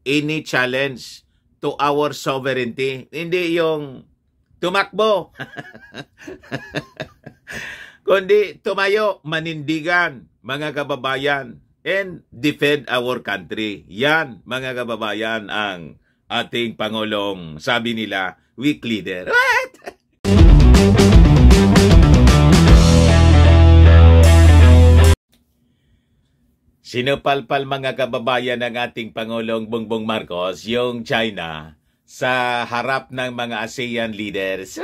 any challenge to our sovereignty. Hindi yung tumakbo, kundi tumayo, manindigan, mga kababayan, and defend our country. Yan, mga kababayan, ang ating Pangulong, sabi nila, weak leader. What? Sinupalpal, mga kababayan, ng ating Pangulong Bongbong Marcos yung China sa harap ng mga ASEAN leaders.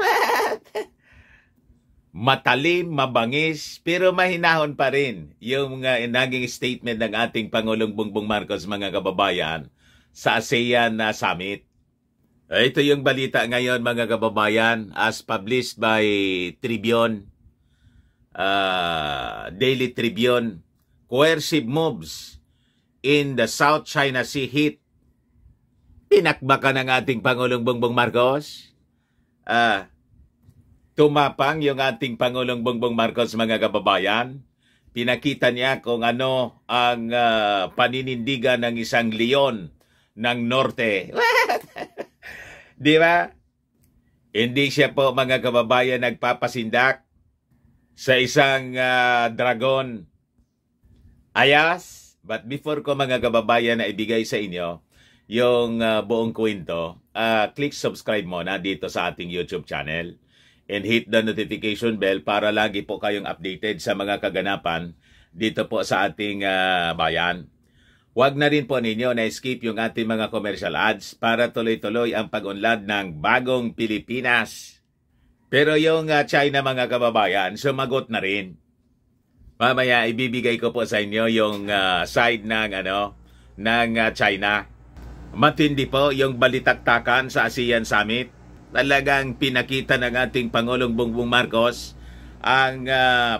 Matalim, mabangis, pero mahinahon pa rin yung naging statement ng ating Pangulong Bongbong Marcos, mga kababayan, sa ASEAN Summit. Ito yung balita ngayon, mga kababayan, as published by Tribune, Daily Tribune. Coercive moves in the South China Sea hit. Pinakbakan ng ating Pangulong Bongbong Marcos. Tumapang yung ating Pangulong Bongbong Marcos, mga kababayan. Pinakita niya kung ano ang paninindigan ng isang leon ng norte. Di ba? Hindi siya po, mga kababayan, nagpapasindak sa isang dragon. Ayas, but before ko, mga kababayan, na ibigay sa inyo yung buong kwento, click subscribe muna dito sa ating YouTube channel and hit the notification bell para lagi po kayong updated sa mga kaganapan dito po sa ating bayan. Huwag na rin po ninyo na-skip yung ating mga commercial ads para tuloy-tuloy ang pag-unlad ng bagong Pilipinas. Pero yung China, mga kababayan, sumagot na rin. Mamaya ibibigay ko po sa inyo yung side ng China. Matindi po yung balitaktakan sa ASEAN Summit. Talagang pinakita ng ating Pangulong Bongbong Marcos ang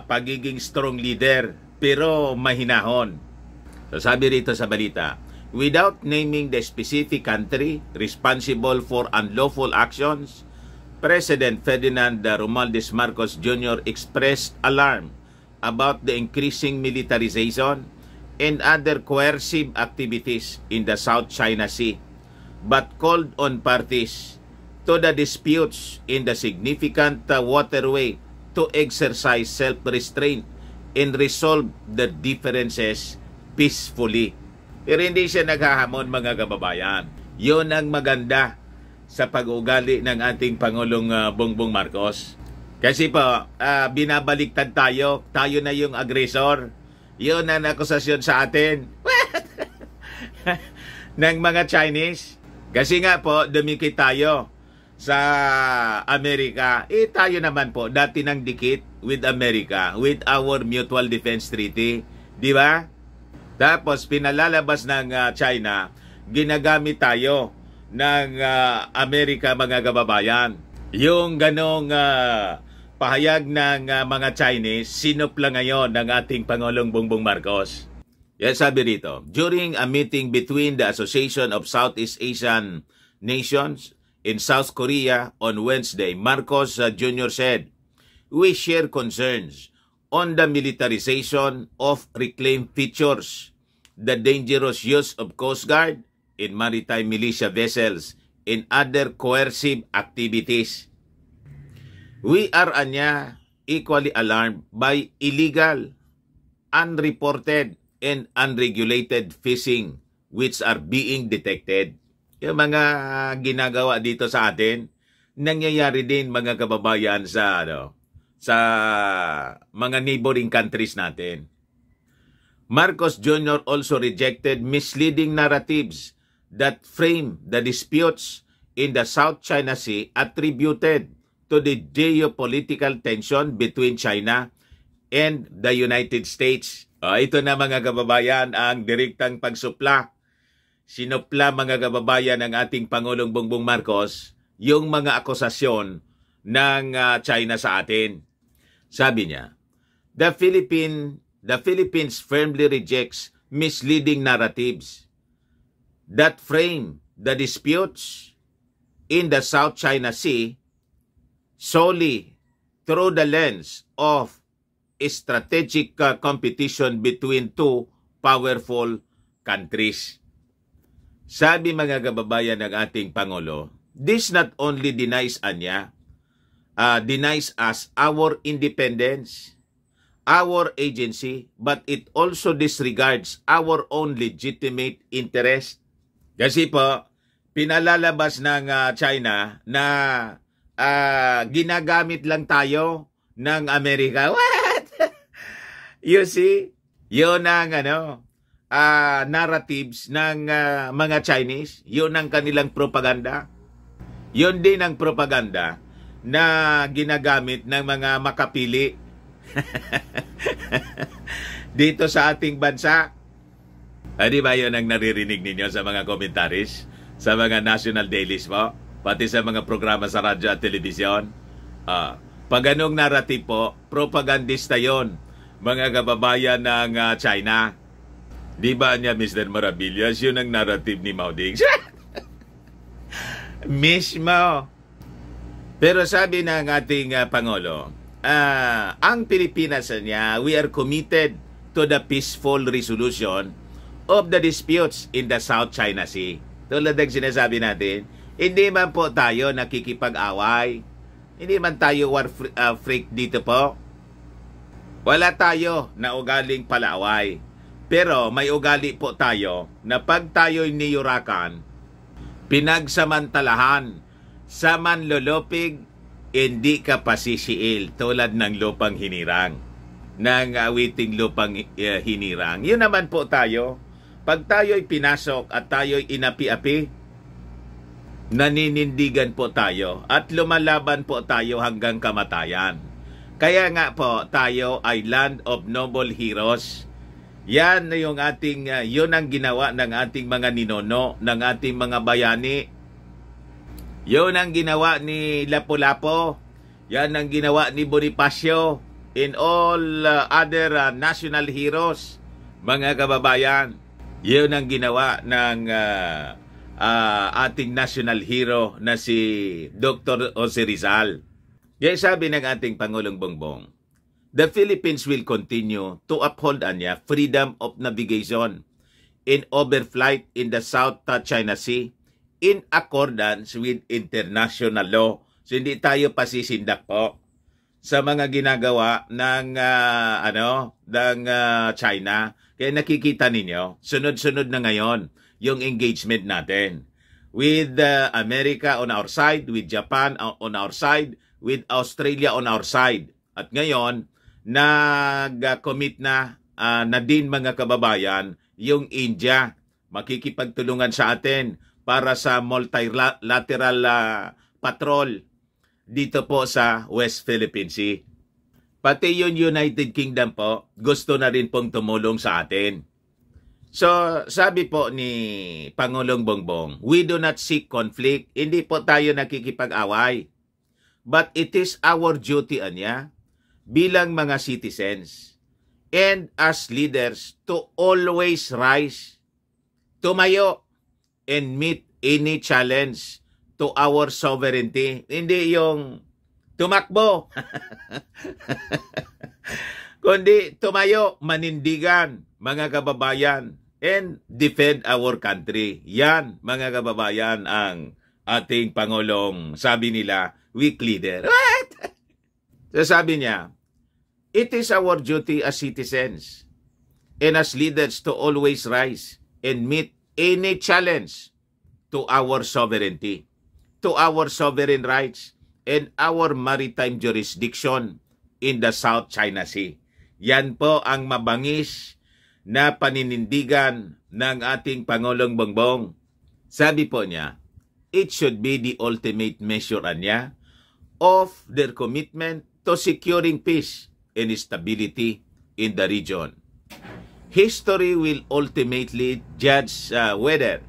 pagiging strong leader, pero mahinahon. So sabi rito sa balita, without naming the specific country responsible for unlawful actions, President Ferdinand Romualdez Marcos Jr. expressed alarm about the increasing militarization and other coercive activities in the South China Sea, but called on parties to the disputes in the significant waterway to exercise self-restraint and resolve the differences peacefully. Pero hindi siya naghahamon, mga kababayan. Yun ang maganda sa pag-ugali ng ating Pangulong Bongbong Marcos. Kasi po, binabaliktad tayo. Tayo na yung agresor. Yun ang akusasyon sa atin ng mga Chinese. Kasi nga po, dumikit tayo sa Amerika. Tayo naman po, dati nang dikit with America, with our Mutual Defense Treaty. Di ba? Tapos, pinalalabas ng China, ginagamit tayo ng Amerika, mga kababayan. Yung ganong pahayag ng mga Chinese, sinupla ngayon ng ating Pangulong Bongbong Marcos. Yan sabi rito, during a meeting between the Association of Southeast Asian Nations in South Korea on Wednesday, Marcos Jr. said, we share concerns on the militarization of reclaimed features, the dangerous use of Coast Guard in maritime militia vessels, and other coercive activities. We are equally alarmed by illegal, unreported, and unregulated fishing which are being detected. Yung mga ginagawa dito sa atin, nangyayari din, mga kababayan, sa mga neighboring countries natin. Marcos Jr. also rejected misleading narratives that frame the disputes in the South China Sea attributed to the geopolitical tension between China and the United States. Ito na, mga kababayan, ang direktang pagsupla. Sinupla, mga kababayan, ng ating Pangulong Bongbong Marcos yung mga akusasyon ng China sa atin. Sabi niya, the Philippines firmly rejects misleading narratives that frame the disputes in the South China Sea solely through the lens of strategic competition between two powerful countries. sabi mga kababayan ng ating Pangulo, this not only denies denies us our independence, our agency, but it also disregards our own legitimate interest. Kasi po, pinalalabas ng China na ginagamit lang tayo ng Amerika. What? You see? Yun ang narratives ng mga Chinese. Yun ang kanilang propaganda. Yun din ang propaganda na ginagamit ng mga makapili dito sa ating bansa. Di ba yun ang naririnig ninyo sa mga commentaries, sa mga national dailies mo, pati sa mga programa sa radyo at telebisyon? Pag anong narrative po, propagandista yon, mga kababayan ng China. Di ba niya, Mr. Maravillas, yun ang narrative ni Mao Ding? Mismo. Pero sabi ng ating Pangulo, ang Pilipinas niya, we are committed to the peaceful resolution of the disputes in the South China Sea. Tulad ng sinasabi natin, hindi man po tayo nakikipag-away. Hindi man tayo war freak dito po. Wala tayo na ugaling palaaway. Pero may ugali po tayo na pag tayo'y niyurakan, pinagsamantalahan, sa manlolopig, hindi ka pasisiil tulad ng lupang hinirang, ng awiting lupang hinirang. Yun naman po tayo. Pag tayo'y pinasok at tayo'y inapi-api, naninindigan po tayo at lumalaban po tayo hanggang kamatayan. Kaya nga po tayo ay land of noble heroes. Yan na yung ating, yun ang ginawa ng ating mga ninono, ng ating mga bayani. Yun ang ginawa ni Lapu-Lapu. Yan ang ginawa ni Bonifacio in all other national heroes, mga kababayan. Yun ang ginawa ng ating national hero na si Dr. Jose Rizal. Kaya sabi ng ating Pangulong Bongbong, the Philippines will continue to uphold freedom of navigation in overflight in the South China Sea in accordance with international law. So hindi tayo pasisindak po sa mga ginagawa ng China. Kaya nakikita ninyo, sunod-sunod na ngayon yung engagement natin with America on our side, with Japan on our side, with Australia on our side. At ngayon, nag-commit na din mga kababayan yung India, makikipagtulungan sa atin para sa multilateral patrol dito po sa West Philippine Sea. Pati yung United Kingdom po, gusto na rin pong tumulong sa atin. So, sabi po ni Pangulong Bongbong, we do not seek conflict. Hindi po tayo nakikipag-away. But it is our duty, bilang mga citizens and as leaders to always rise, tumayo, and meet any challenge to our sovereignty. Hindi yung tumakbo, kundi tumayo, manindigan, mga kababayan, and defend our country. Yan, mga kababayan, ang ating Pangulong, sabi nila, weak leader. What? So sabi niya, it is our duty as citizens and as leaders to always rise and meet any challenge to our sovereignty, to our sovereign rights, and our maritime jurisdiction in the South China Sea. Yan po ang mabangis na paninindigan ng ating Pangulong Bongbong. Sabi po niya, it should be the ultimate measure of their commitment to securing peace and stability in the region. History will ultimately judge whether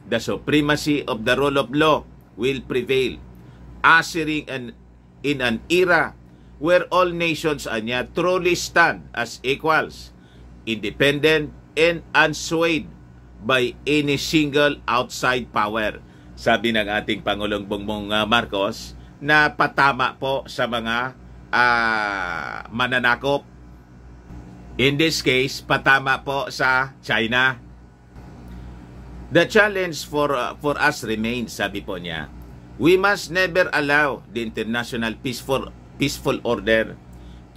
the supremacy of the rule of law will prevail, ushering in an era where all nations truly stand as equals, independent and unswayed by any single outside power. Sabi ng ating Pangulong Bongbong Marcos na patama po sa mga mananakop. In this case, patama po sa China. The challenge for us remains, sabi po niya. We must never allow the international peaceful order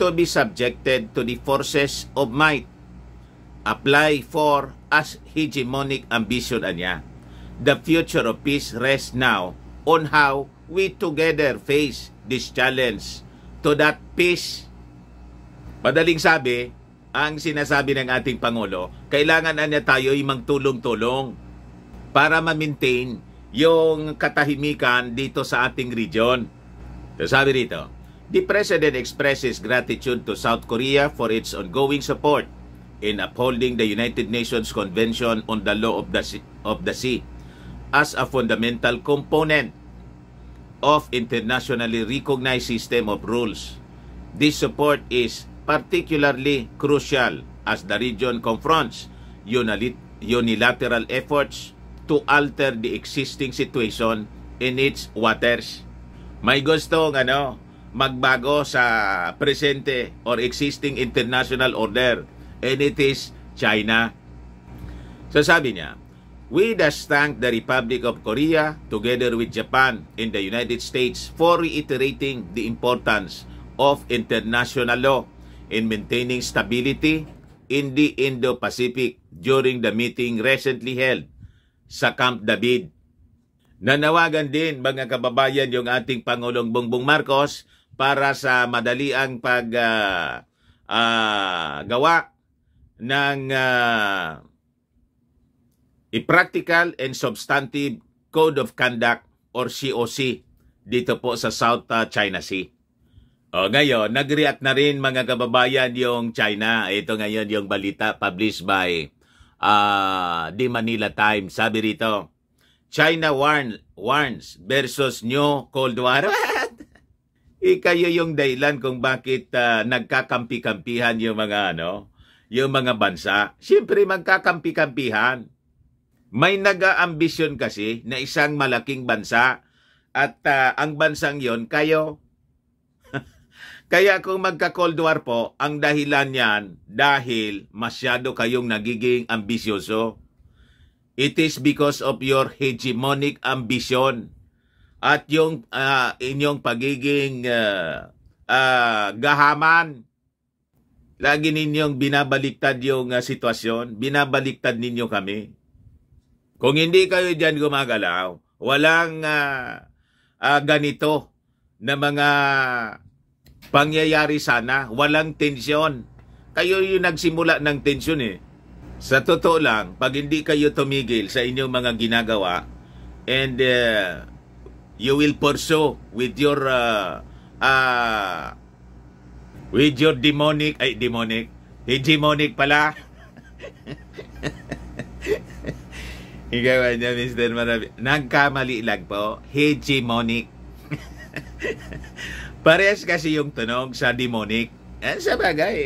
to be subjected to the forces of might. Apply for as hegemonic ambition niya. The future of peace rests now on how we together face this challenge to that peace. Madaling sabi, ang sinasabi ng ating Pangulo, kailangan niya tayo ay magtulong-tulong para ma-maintain yung katahimikan dito sa ating region. So sabi rito, the President expresses gratitude to South Korea for its ongoing support in upholding the United Nations Convention on the Law of the Sea as a fundamental component of internationally recognized system of rules. This support is particularly crucial as the region confronts unilateral efforts to alter the existing situation in its waters. May gustong magbago sa presente or existing international order, and it is China. So sabi niya, we thus thank the Republic of Korea together with Japan and the United States for reiterating the importance of international law in maintaining stability in the Indo-Pacific during the meeting recently held sa Camp David. Nanawagan din mga kababayan yung ating Pangulong Bongbong Marcos para sa madaliang gawa ng i-practical and substantive Code of Conduct or COC dito po sa South China Sea. Ngayon, nag-react na rin mga kababayan yung China. Ito ngayon yung balita published by The Manila Times. Sabi rito, China warns versus new Cold War. Kayo yung dahilan kung bakit nagkakampi-kampihan yung mga bansa. Siyempre magkakampi-kampihan. May nag-aambisyon kasi na isang malaking bansa at ang bansang yon kayo. Kaya kung magka-Cold War po, ang dahilan niyan dahil masyado kayong nagiging ambisyoso. It is because of your hegemonic ambition at yung inyong pagiging gahaman. Lagi ninyong binabaliktad yung sitwasyon, binabaliktad ninyo kami. Kung hindi kayo dyan gumagalaw, walang ganito na mga pangyayari sana, walang tensyon. Kayo yung nagsimula ng tensyon eh. Sa totoo lang, pag hindi kayo tumigil sa inyong mga ginagawa and you will pursue with your hegemonic pala. Ikaw niya, Mr. Marabi. Nagkamali lang po. Hegemonic. Parehas kasi yung tunog sa demonic. Sa bagay,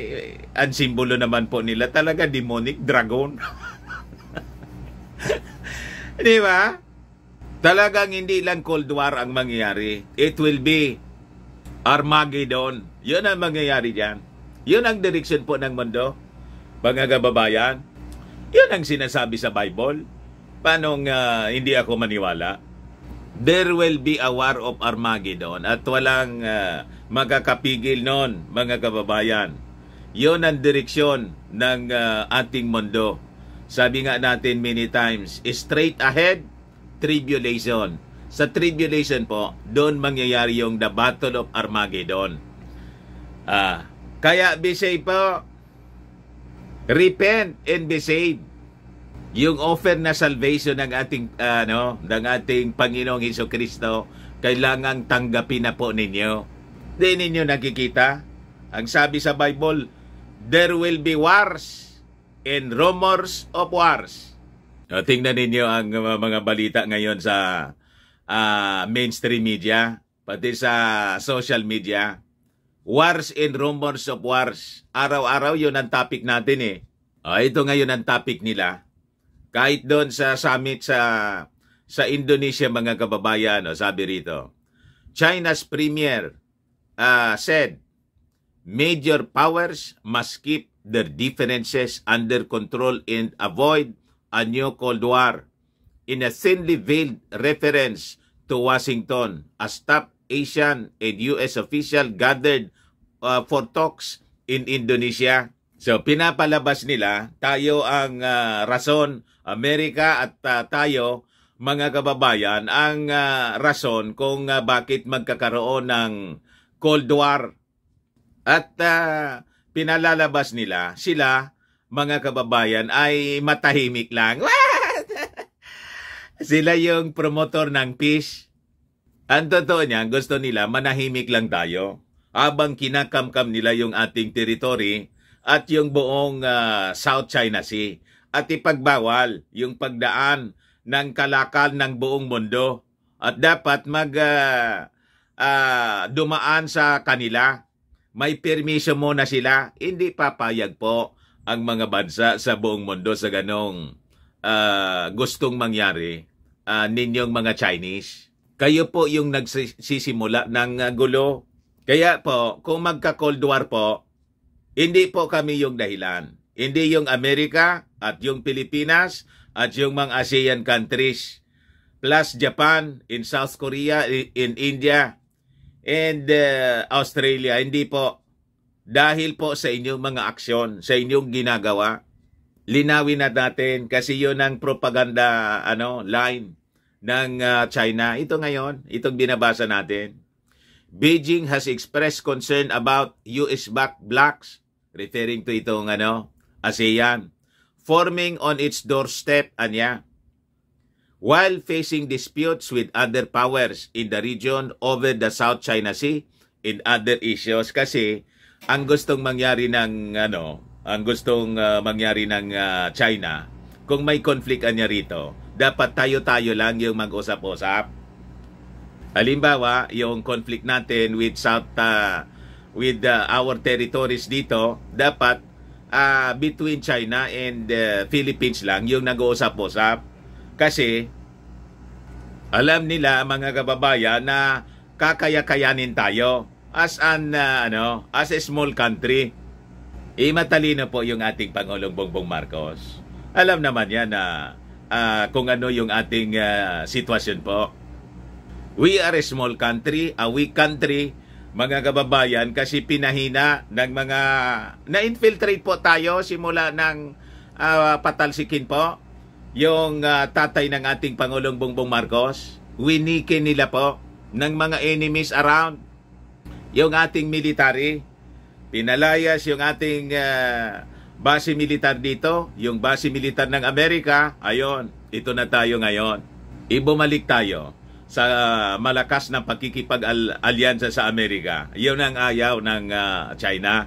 ang simbolo naman po nila talaga demonic dragon. Di ba? Talagang hindi lang Cold War ang mangyayari. It will be Armageddon. Yun ang mangyayari dyan. Yun ang direksyon po ng mundo. Mga kababayan, yun ang sinasabi sa Bible. Paano hindi ako maniwala? There will be a war of Armageddon at walang makakapigil nun, mga kababayan. Yun ang direksyon ng ating mundo. Sabi nga natin many times, straight ahead, tribulation. Sa tribulation po, doon mangyayari yung the Battle of Armageddon. Kaya be safe po. Repent and be saved. Yung offer na salvation ng ating Panginoong Hesukristo, kailangang tanggapin na po ninyo. Di ninyo nakikita? Ang sabi sa Bible, there will be wars and rumors of wars. Tingnan ninyo ang mga balita ngayon sa mainstream media, pati sa social media. Wars and rumors of wars. Araw-araw yun ang topic natin eh. Ito ngayon ang topic nila. Kahit doon sa summit sa Indonesia, mga kababayan, sabi rito, China's premier said, major powers must keep their differences under control and avoid a new Cold War. in a thinly veiled reference to Washington as top Asian and U.S. official gathered for talks in Indonesia. So pinapalabas nila, tayo ang rason, Amerika at tayo, mga kababayan, ang rason kung bakit magkakaroon ng Cold War. At pinalalabas nila, sila, mga kababayan, ay matahimik lang. Sila yung promotor ng peace. Ang totoo niya, gusto nila manahimik lang tayo habang kinakamkam nila yung ating territory at yung buong South China Sea at ipagbawal yung pagdaan ng kalakal ng buong mundo at dapat dumaan sa kanila. May permission muna sila. Hindi papayag po ang mga bansa sa buong mundo sa ganong gustong mangyari ninyong mga Chinese. Kayo po yung nagsisimula ng gulo. Kaya po, kung magka-Cold War po, hindi po kami yung dahilan. Hindi yung Amerika at yung Pilipinas at yung mga ASEAN countries plus Japan, in South Korea, in India, and Australia. Hindi po. Dahil po sa inyong mga aksyon, sa inyong ginagawa. Linawin na natin kasi yun ang propaganda line ng China. Ito ngayon, itong binabasa natin. Beijing has expressed concern about US-backed blocs, referring to itong ASEAN, forming on its doorstep, while facing disputes with other powers in the region over the South China Sea and other issues. Kasi ang gustong mangyari ng China, kung may conflict niya rito, dapat tayo-tayo lang yung mag-usap-usap. Halimbawa, yung conflict natin with our territories dito, dapat between China and Philippines lang yung nag-uusap-usap. Kasi alam nila, mga kababayan, na kakaya-kayanin tayo as a small country. Matalino po yung ating Pangulong Bongbong Marcos. Alam naman yan na kung ano yung ating sitwasyon po. We are a small country, a weak country, mga kababayan, kasi pinahina ng mga na-infiltrate po tayo simula ng patalsikin po yung tatay ng ating Pangulong Bongbong Marcos. Winikin nila po ng mga enemies around yung ating military. Pinalayas yung ating base militar dito, yung base militar ng Amerika. Ayon, ito na tayo ngayon. Ibumalik tayo sa malakas na pagkikipag-alyansa sa Amerika. Yun ang ayaw ng China.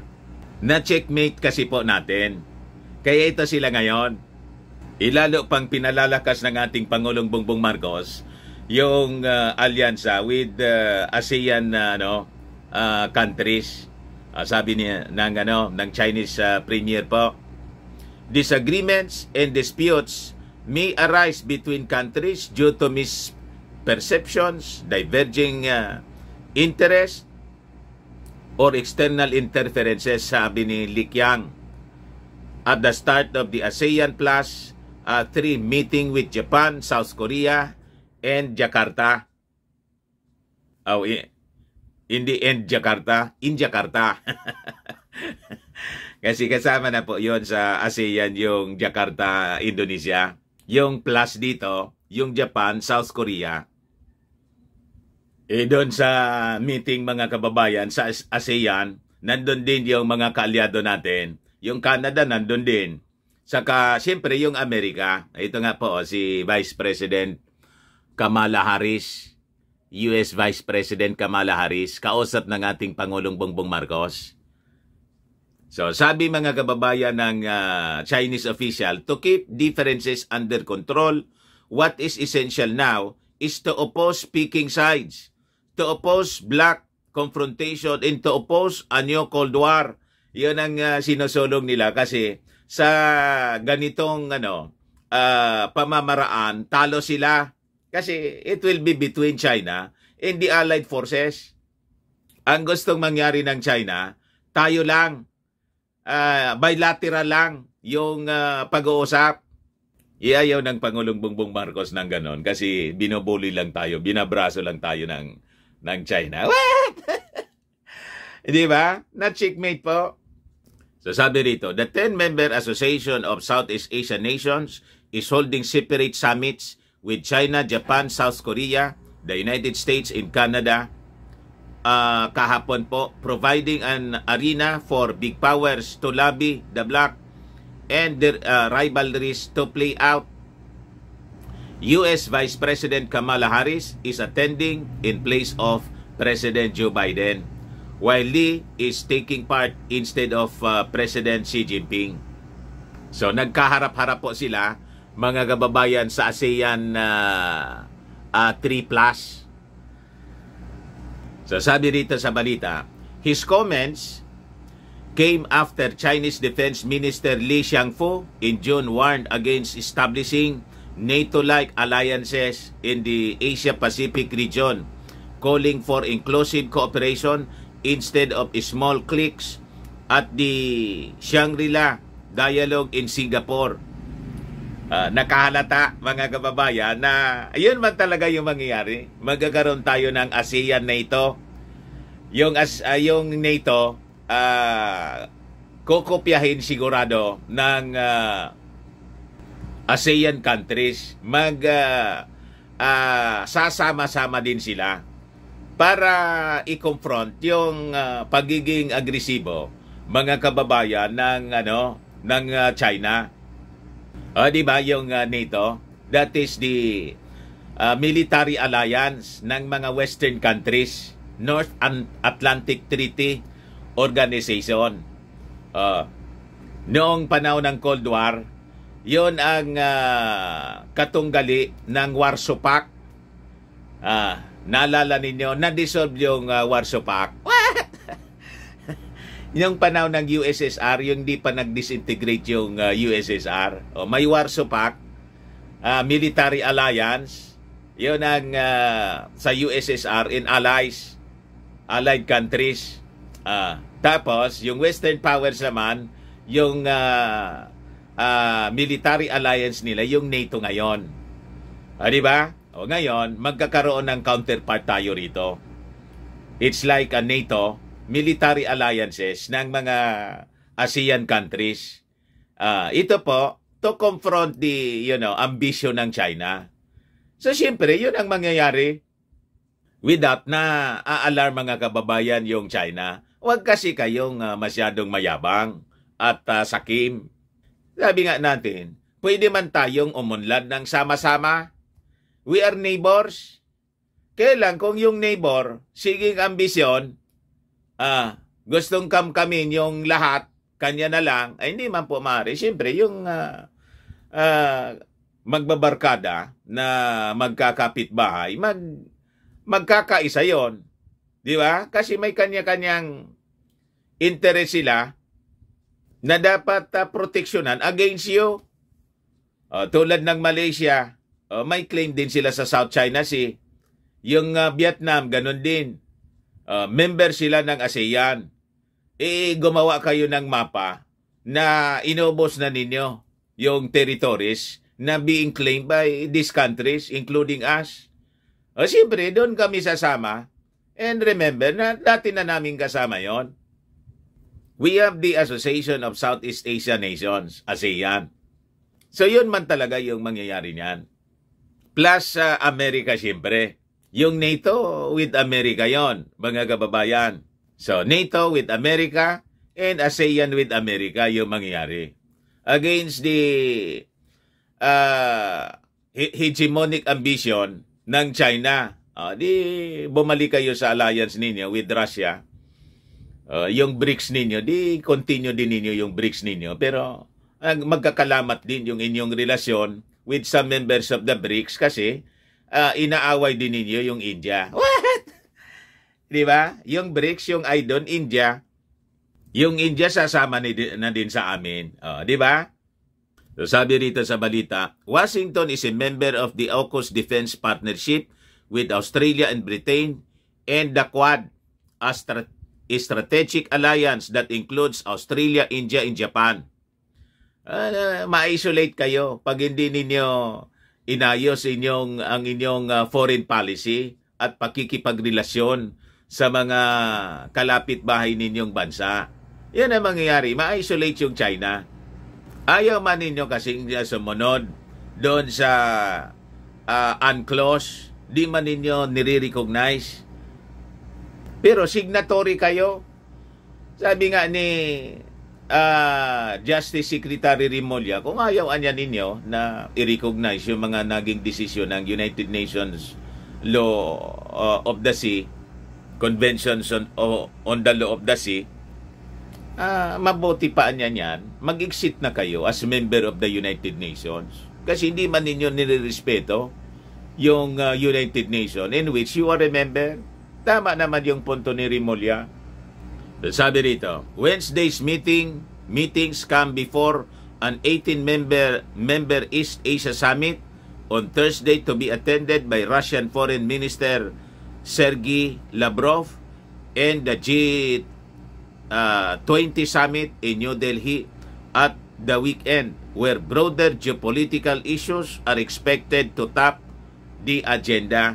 Na-checkmate kasi po natin. Kaya ito sila ngayon. Ilalo pang pinalalakas ng ating Pangulong Bongbong Marcos yung alyansa with ASEAN countries. Sabi niya ng Chinese Premier po, disagreements and disputes may arise between countries due to misperceptions, diverging interests, or external interferences, sabi ni Li Qiang. At the start of the ASEAN Plus 3 meeting with Japan, South Korea, and Jakarta. In Jakarta. Kasi kasama na po yon sa ASEAN yung Jakarta, Indonesia. Yung plus dito, yung Japan, South Korea. Doon sa meeting, mga kababayan, sa ASEAN, nandun din yung mga kaalyado natin. Yung Canada nandun din. Saka, siyempre, yung Amerika. Ito nga po, si Vice President Kamala Harris, US Vice President Kamala Harris, kausap ng ating Pangulong Bongbong Marcos. So, sabi mga kababayan ng Chinese official, to keep differences under control, what is essential now is to oppose speaking sides, to oppose black confrontation, and to oppose a new Cold War. Yun ang sinusulong nila kasi sa ganitong pamamaraan, talo sila. Kasi it will be between China and the allied forces. Ang gustong mangyari ng China, tayo lang, bilateral lang yung pag-uusap. Iayaw ng Pangulong Bongbong Marcos ng ganon kasi binubuli lang tayo, binabraso lang tayo ng China. What? Di ba? Na checkmate po. So sabi rito, the 10-member Association of Southeast Asian Nations is holding separate summits with China, Japan, South Korea, the United States, and Canada kahapon po, providing an arena for big powers to lobby the bloc and their rivalries to play out. U.S. Vice President Kamala Harris is attending in place of President Joe Biden, while Lee is taking part instead of President Xi Jinping. So nagkaharap-harap po sila, mga kababayan, sa ASEAN 3+. So sabi rito sa balita, his comments came after Chinese Defense Minister Li Xiangfu in June warned against establishing NATO-like alliances in the Asia-Pacific region, calling for inclusive cooperation instead of small cliques at the Shangri-La Dialogue in Singapore. Nakahalata, mga kababayan, na ayun man talaga yung mangyayari. Magkakaroon tayo ng ASEAN NATO. Yung NATO, kokopyahin sigurado ng ASEAN countries. Sasama-sama din sila para i-confront yung pagiging agresibo, mga kababayan, ng China. Di ba yung NATO? That is the military alliance ng mga Western countries, North Atlantic Treaty Organization. Noong panahon ng Cold War, yon ang katunggali ng Warsaw Pact. Naalala ninyo, na-dissolve yung Warsaw Pact. Yung panahon ng USSR, yung di pa nag-disintegrate yung USSR. May Warsaw Pact, military alliance, yun ang sa USSR in allied countries. Tapos, yung Western powers naman, yung military alliance nila, yung NATO ngayon. Di ba? Ngayon, magkakaroon ng counterpart tayo rito. It's like a NATO, military alliances ng mga ASEAN countries. Ito po, to confront the, ambition ng China. So, siyempre, yun ang mangyayari. With that, na aalarm mga kababayan yung China. Huwag kasi kayong masyadong mayabang at sakim. Sabi nga natin, pwede man tayong umunlad ng sama-sama. We are neighbors. Kailan kung yung neighbor, siging ambisyon, gustong kamkamin yung lahat, kanya na lang, ay hindi man po maaari. Siyempre, yung magbabarkada na magkakapitbahay, magkakaisa yon. Di ba? Kasi may kanya-kanyang interest sila na dapat proteksyonan against you. Tulad ng Malaysia, may claim din sila sa South China Sea. Yung Vietnam, ganun din. Member sila ng ASEAN. Gumawa kayo ng mapa na inubos na ninyo yung territories na being claimed by these countries, including us. Siyempre, doon kami sasama. And remember na dati na namin kasama yon. We have the Association of Southeast Asian Nations, ASEAN. So yun man talaga yung mangyayari niyan. Plus Amerika siyempre. Yung NATO with America yon, mga kababayan. So NATO with America and ASEAN with America yung mangyayari. Against the hegemonic ambition ng China. Di bumalik kayo sa alliance ninyo with Russia. Yung BRICS ninyo, di continue din ninyo yung BRICS ninyo. Pero magkakalamat din yung inyong relasyon with some members of the BRICS kasi inaaway din ninyo yung India. What? Di ba? Yung BRICS, yung IDON, India. Yung India sasama na din sa amin. Di ba? So sabi rito sa balita, Washington is a member of the AUKUS Defense Partnership with Australia and Britain and the Quad, a strategic alliance that includes Australia, India, and Japan. Ma-isolate kayo pag hindi ninyo inayos ang inyong foreign policy at pakikipagrelasyon sa mga kalapit bahay ninyong bansa. Yan ang mangyayari. Ma-isolate yung China. Ayaw man ninyo kasing sumunod doon sa UNCLOS. Di man ninyo nire-recognize. Pero signatory kayo. Sabi nga ni Justice Secretary Rimulya, kung ayaw anya ninyo na i-recognize yung mga naging desisyon ng United Nations Law of the Sea, Conventions on the Law of the Sea, mabuti pa niya yan, mag-exit na kayo as member of the United Nations. Kasi hindi man ninyo nire-respeto yung United Nations in which you are a member. Tama naman yung punto ni Rimulya. Sabi rito, Wednesday's meetings come before an 18-member East Asia Summit on Thursday to be attended by Russian Foreign Minister Sergei Lavrov and the G20 Summit in New Delhi at the weekend, where broader geopolitical issues are expected to top the agenda.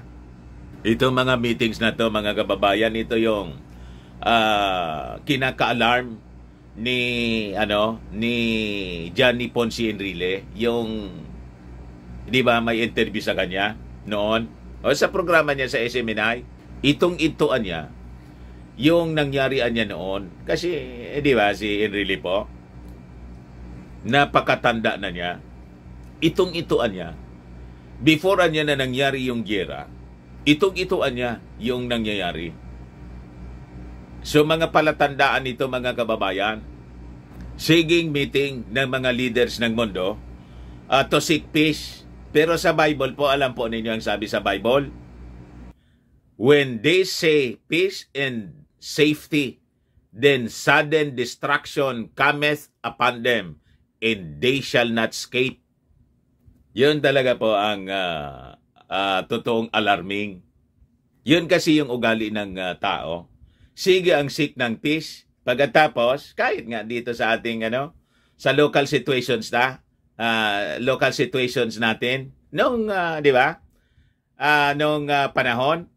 Ito mga meetings na to, mga kababayan, ito yung kinaka-alarm ni Johnny Ponce Enrile, yung di ba may interview sa kanya noon o sa programa niya sa SMNI, itong-itoan niya yung nangyarian niya noon kasi di ba si Enrile po napakatanda na niya, itong-itoan niya before niya na nangyari yung giyera, itong-itoan niya yung nangyayari. So mga palatandaan ito, mga kababayan, siging meeting ng mga leaders ng mundo to seek peace. Pero sa Bible po, alam po ninyo ang sabi sa Bible, when they say peace and safety, then sudden destruction cometh upon them, and they shall not escape. Yun talaga po ang totoong alarming. Yun kasi yung ugali ng tao. Sige ang seek ng peace. Pagkatapos, kahit nga dito sa ating sa local situations natin nung di ba? Nung panahon,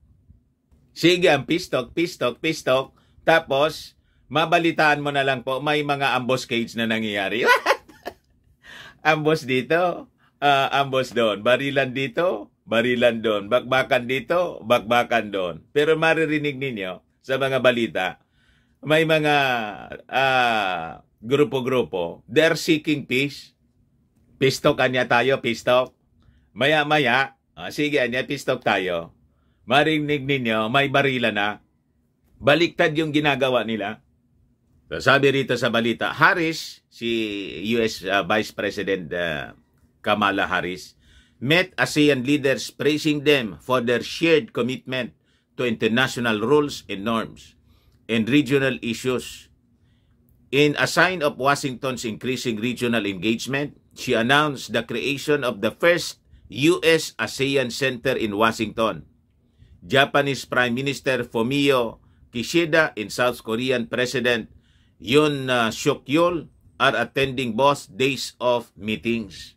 sige ang peace talk, tapos mabalitaan mo na lang po may mga ambuscades na nangyayari. Ambos dito, ambos doon, barilan dito, barilan doon, bakbakan dito, bakbakan doon. Pero maririnig ninyo sa mga balita, may mga grupo-grupo, they're seeking peace. Peace talk anya tayo, peace talk. Maya-maya, sige anya, peace talk tayo. Marinig ninyo, may barila na. Baliktad yung ginagawa nila. So, sabi rito sa balita, Harris, si US Vice President Kamala Harris, met ASEAN leaders praising them for their shared commitment to international rules and norms and regional issues. In a sign of Washington's increasing regional engagement, she announced the creation of the first U.S.-ASEAN Center in Washington. Japanese Prime Minister Fumio Kishida and South Korean President Yoon Suk-yeol are attending both days of meetings.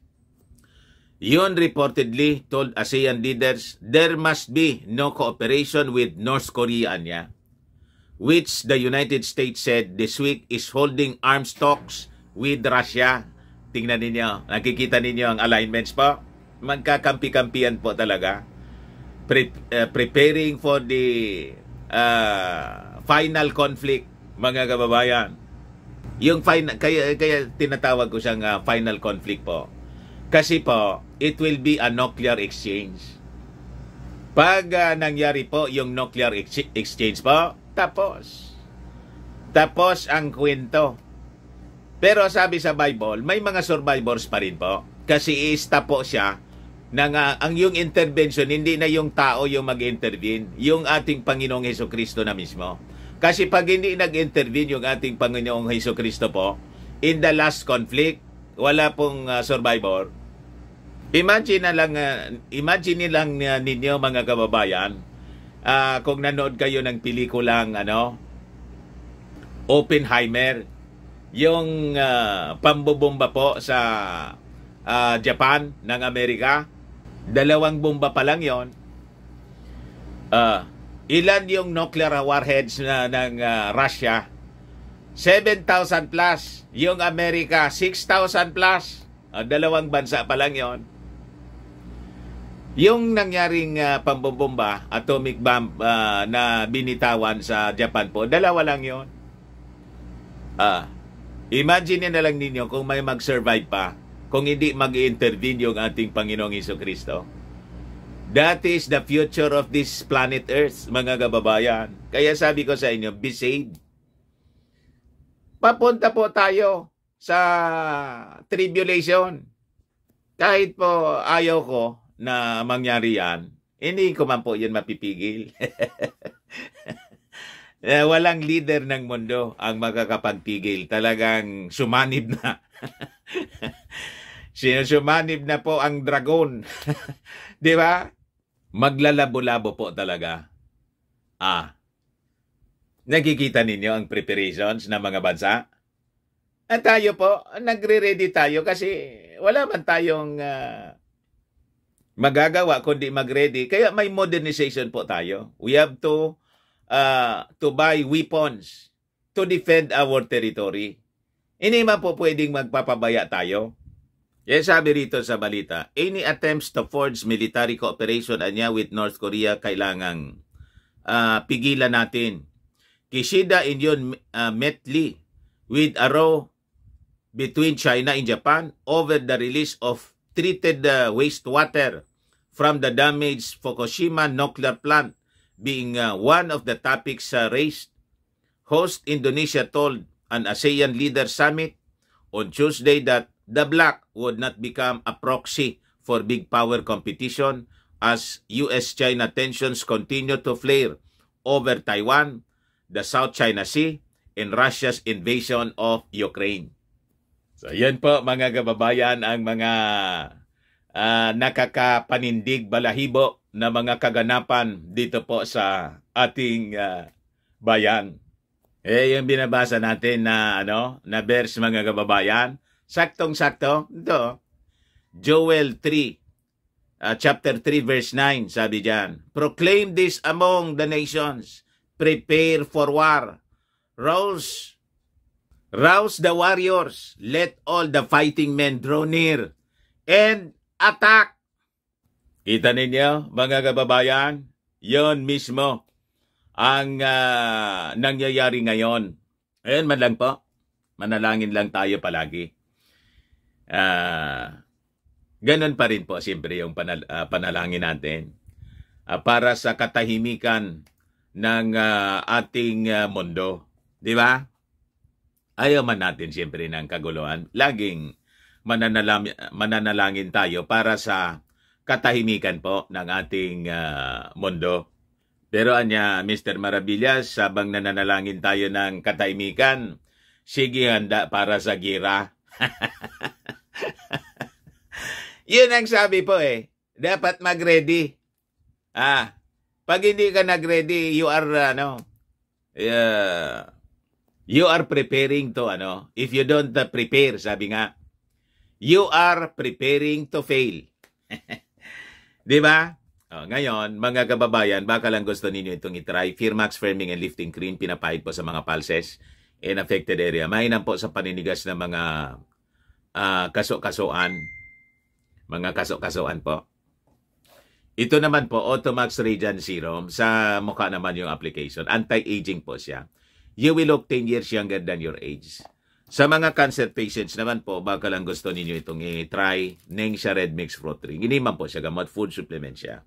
Yoon reportedly told ASEAN leaders there must be no cooperation with North Korea niya, which the United States said this week is holding arms talks with Russia. Tingnan ninyo, nakikita ninyo ang alignments po. Magkakampi-kampiyan po talaga. Preparing for the final conflict, mga kababayan. Yung final, kaya tinatawag ko siyang final conflict po. Kasi po, it will be a nuclear exchange. Pag nangyari po yung nuclear exchange po, tapos ang kwento. Pero sabi sa Bible, may mga survivors pa rin po. Kasi i-stop po siya ang yung intervention, hindi na yung tao yung mag-intervene, yung ating Panginoong Hesukristo na mismo. Kasi pag hindi nag-intervene yung ating Panginoong Hesukristo po, in the last conflict, wala pong survivor. Imagine nilang ninyo, mga kababayan, kung nanood kayo ng pelikulang Oppenheimer, yung pambobomba po sa Japan ng Amerika. 2 bomba pa lang yon. Ilan yung nuclear warheads ng Russia? 7,000 plus. Yung Amerika, 6,000 plus. 2 bansa pa lang yon. Yung nangyaring pambobomba, atomic bomb na binitawan sa Japan po, 2 lang yon. Imagine na lang ninyo kung may mag-survive pa, kung hindi mag-intervene yung ating Panginoong Hesukristo. That is the future of this planet Earth, mga kababayan. Kaya sabi ko sa inyo, be saved. Papunta po tayo sa tribulation. Kahit po ayaw ko na mangyari yan, hindi ko man po yan mapipigil. Walang leader ng mundo ang makakapagpigil. Talagang sumanib na. Sinusumanib na po ang dragon. Di ba? Maglalabo-labo po talaga. Nakikita ninyo ang preparations ng mga bansa? At tayo po, nagre-ready tayo kasi wala man tayong magagawa kundi mag-ready. Kaya may modernization po tayo. We have to buy weapons to defend our territory. Hindi man po pwedeng magpapabaya tayo. Yan sabi rito sa balita, any attempts to forge military cooperation with North Korea kailangang pigilan natin. Kishida Inyon met Lee with a row between China and Japan over the release of treated wastewater from the damaged Fukushima nuclear plant being one of the topics raised. Host Indonesia told an ASEAN Leader Summit on Tuesday that the bloc would not become a proxy for big power competition as US-China tensions continue to flare over Taiwan, the South China Sea, and Russia's invasion of Ukraine. So yan po mga kababayan ang mga nakakapanindig balahibo na mga kaganapan dito po sa ating bayan. Yung binabasa natin na na verse mga kababayan, saktong-sakto, ito, Joel 3, chapter 3, verse 9, sabi diyan, proclaim this among the nations, prepare for war, rouse the warriors, let all the fighting men draw near, and attack. Kita ninyo, mga kababayan, yon mismo ang nangyayari ngayon. Ayun man lang po, manalangin lang tayo palagi. Ganon pa rin po siyempre yung panalangin natin para sa katahimikan ng ating mundo. Di ba? Ayaw man natin siyempre ng kaguluhan. Laging mananalangin tayo para sa katahimikan po ng ating mundo. Pero anya, Mr. Maravillas, sabang nananalangin tayo ng katahimikan, sige handa para sa gira. Yun ang sabi po dapat mag-ready. Pag hindi ka nag-ready, you are preparing to if you don't prepare, sabi nga, you are preparing to fail. Di ba? Ngayon, mga kababayan, baka lang gusto ninyo itong itry. Firmax Firming and Lifting Cream, pinapahid po sa mga pulses in affected area. Mainam po sa paninigas ng mga kaso-kasuan. Mga kaso-kasuan po. Ito naman po, Automax Radiant Serum. Sa mukha naman yung application. Anti-aging po siya. You will look 10 years younger than your age. Sa mga cancer patients naman po, baka lang gusto ninyo itong i-try. Nengxia Red Mix Fruit Drink. Hindi man po siya gamot. Food supplement siya.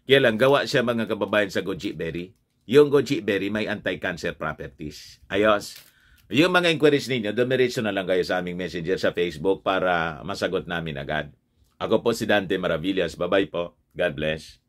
Kaya lang, gawa siya mga kababayan sa goji berry. Yung goji berry may anti-cancer properties. Ayos. Yung mga inquiries ninyo, dumiretso na lang kayo sa aming messenger sa Facebook para masagot namin agad. Ako po si Dante Maravillas. Bye-bye po. God bless.